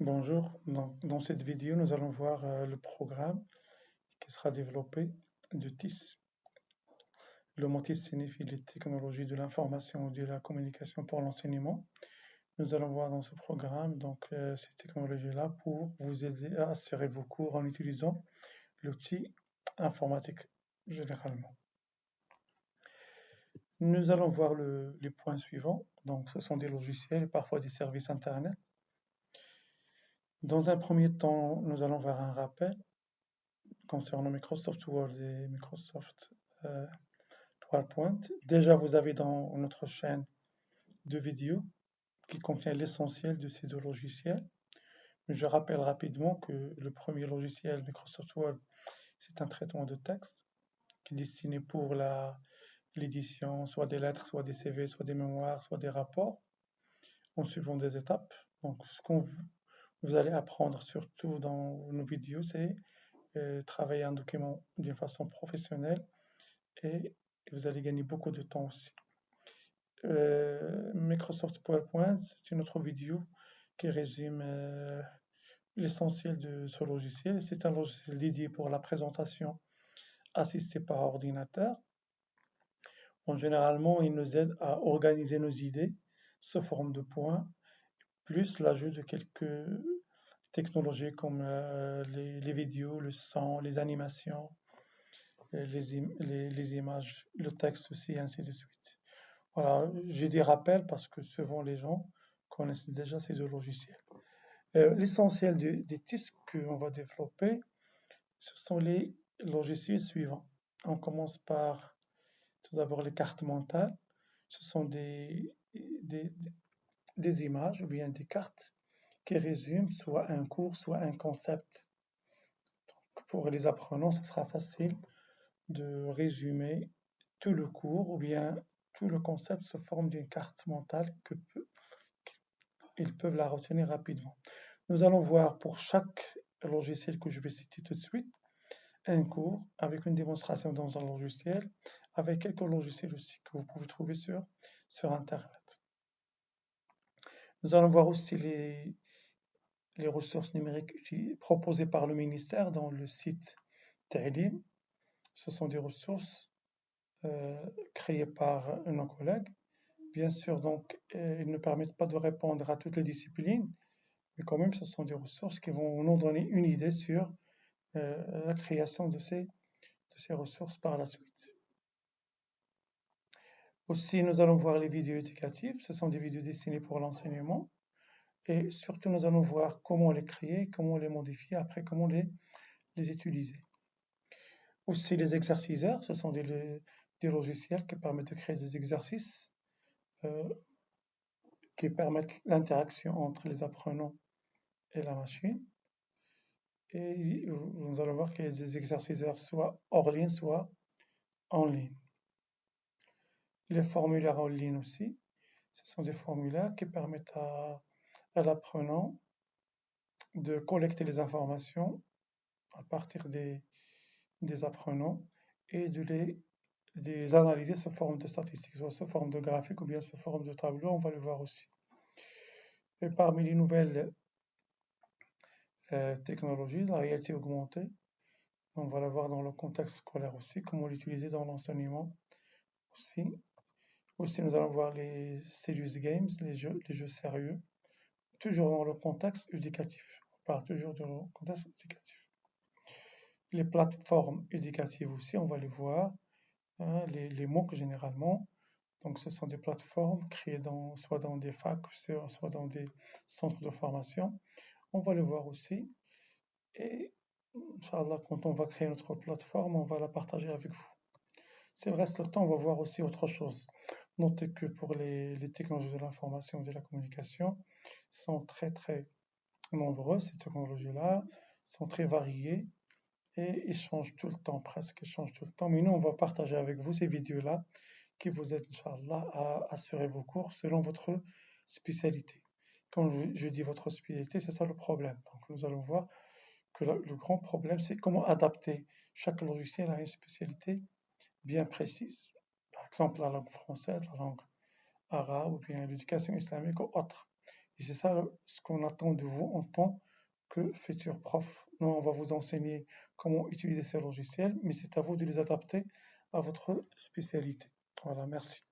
Bonjour, donc, dans cette vidéo, nous allons voir le programme qui sera développé de TIS. Le mot TIS signifie les technologies de l'information et de la communication pour l'enseignement. Nous allons voir dans ce programme ces technologies-là pour vous aider à assurer vos cours en utilisant l'outil informatique généralement. Nous allons voir les points suivants. Donc, ce sont des logiciels et parfois des services Internet. Dans un premier temps, nous allons voir un rappel concernant Microsoft Word et Microsoft euh, PowerPoint. Déjà, vous avez dans notre chaîne deux vidéos qui contiennent l'essentiel de ces deux logiciels. Mais je rappelle rapidement que le premier logiciel, Microsoft Word, c'est un traitement de texte qui est destiné pour l'édition, soit des lettres, soit des CV, soit des mémoires, soit des rapports, en suivant des étapes. Donc, vous allez apprendre surtout dans nos vidéos, c'est travailler un document d'une façon professionnelle et vous allez gagner beaucoup de temps aussi. Microsoft PowerPoint, c'est une autre vidéo qui résume l'essentiel de ce logiciel. C'est un logiciel dédié pour la présentation assistée par ordinateur. Généralement, il nous aide à organiser nos idées sous forme de points, plus l'ajout de quelques technologies comme les vidéos, le son, les animations, les images, le texte aussi, et ainsi de suite. Voilà, j'ai des rappels parce que souvent les gens connaissent déjà ces deux logiciels. L'essentiel des tisks qu'on va développer, ce sont les logiciels suivants. On commence par tout d'abord les cartes mentales. Ce sont des, des images ou bien des cartes qui résument soit un cours, soit un concept. Pour les apprenants, ce sera facile de résumer tout le cours ou bien tout le concept sous forme d'une carte mentale qu'ils peuvent la retenir rapidement. Nous allons voir pour chaque logiciel que je vais citer tout de suite un cours avec une démonstration dans un logiciel, avec quelques logiciels aussi que vous pouvez trouver sur Internet. Nous allons voir aussi les ressources numériques proposées par le ministère dans le site Ta'lim. Ce sont des ressources créées par nos collègues. Bien sûr, donc, ils ne permettent pas de répondre à toutes les disciplines, mais quand même, ce sont des ressources qui vont nous donner une idée sur la création de ces ressources par la suite. Aussi, nous allons voir les vidéos éducatives. Ce sont des vidéos destinées pour l'enseignement. Et surtout, nous allons voir comment les créer, comment les modifier, après comment les utiliser. Aussi, les exerciceurs, ce sont des logiciels qui permettent de créer des exercices euh, qui permettent l'interaction entre les apprenants et la machine. Et nous allons voir qu'il y a des exerciceurs soit hors ligne, soit en ligne. Les formulaires en ligne aussi, ce sont des formulaires qui permettent à l'apprenant de collecter les informations à partir des apprenants et de les analyser sous forme de statistiques, soit sous forme de graphique ou bien sous forme de tableau, on va le voir aussi. Et parmi les nouvelles technologies, la réalité augmentée, on va la voir dans le contexte scolaire aussi, comment l'utiliser dans l'enseignement aussi. Aussi, nous allons voir les serious games, les jeux sérieux, toujours dans le contexte éducatif. On parle toujours dans le contexte éducatif. Les plateformes éducatives aussi, on va les voir, hein, les MOOC généralement. Donc, ce sont des plateformes créées soit dans des facs, soit dans des centres de formation. On va le voir aussi. Et, Inch'Allah, quand on va créer notre plateforme, on va la partager avec vous. S'il reste le temps, on va voir aussi autre chose. Notez que pour les technologies de l'information et de la communication sont très très nombreuses, ces technologies-là, sont très variées et ils changent tout le temps, presque, ils changent tout le temps. Mais nous, on va partager avec vous ces vidéos-là qui vous aident, Inch'Allah, à assurer vos cours selon votre spécialité. Quand je dis votre spécialité, c'est ça le problème. Donc, nous allons voir que le grand problème, c'est comment adapter chaque logiciel à une spécialité bien précise. Par exemple, la langue française, la langue arabe ou bien l'éducation islamique ou autre. Et c'est ça ce qu'on attend de vous en tant que futur prof. Nous, on va vous enseigner comment utiliser ces logiciels, mais c'est à vous de les adapter à votre spécialité. Voilà, merci.